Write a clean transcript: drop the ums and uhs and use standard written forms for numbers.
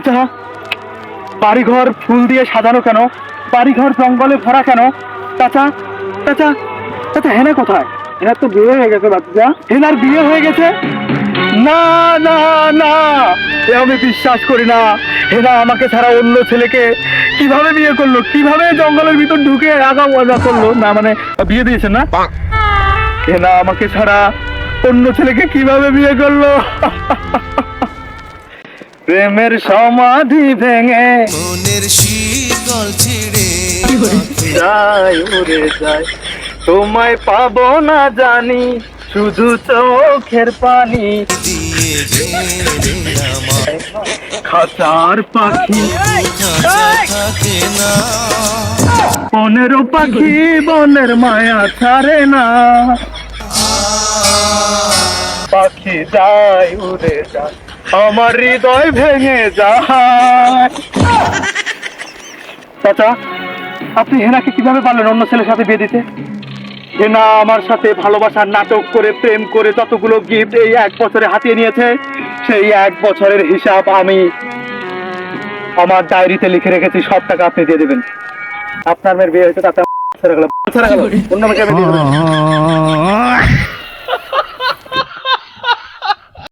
আচ্ছা, বাড়িঘর ফুল দিয়ে সাজানো কেন? বাড়িঘর জঙ্গলে ভরা কেন? চাচা, চাচা, চাচা, হেনা কোথায়? হেনার তো বিয়ে হয়ে গেছে বাচ্চা। হেনার বিয়ে হয়ে গেছে? না, না, না, এ আমি বিশ্বাস করি না। হেনা আমাকে ছাড়া অন্য ছেলেকে কিভাবে বিয়ে করলো? কিভাবে জঙ্গলের ভিতর ঢুকে আগা মজা করলো? না মানে বিয়ে দিয়েছেন না? হেনা আমাকে ছাড়া অন্য ছেলেকে কিভাবে বিয়ে করলো? প্রেমের সমাধি ভেঙে মনের শীতল ছিড়ে যায় উড়ে যায়, তোমায় পাবো না জানি, শুধু চোখের পানি। দিয়ে ঘেরে আমার খাঁচার পাখি খাঁচা থাকে না। 15 পাখি বনের মায়া ছাড়ে না। পাখি যায় উড়ে যায়, আমার হৃদয় ভেঙে যায়। চাচা, আপনি হেনাকে কিভাবে পারলেন অন্য ছেলের সাথে বিয়ে দিতে? হেনা আমার সাথে ভালোবাসার নাটক করে প্রেম করে যতগুলো গিফট এই 1 বছরে হাতিয়ে নিয়েছে, সেই 1 বছরের হিসাব আমি আমার ডায়েরিতে লিখে রেখেছি। সব টাকা আপনি দিয়ে দেবেন। আপনার মেয়ের বিয়ে হয়েছে, তাতে ছেড়ে গেল, অন্য মেয়েকে আমি দিয়ে দেবো।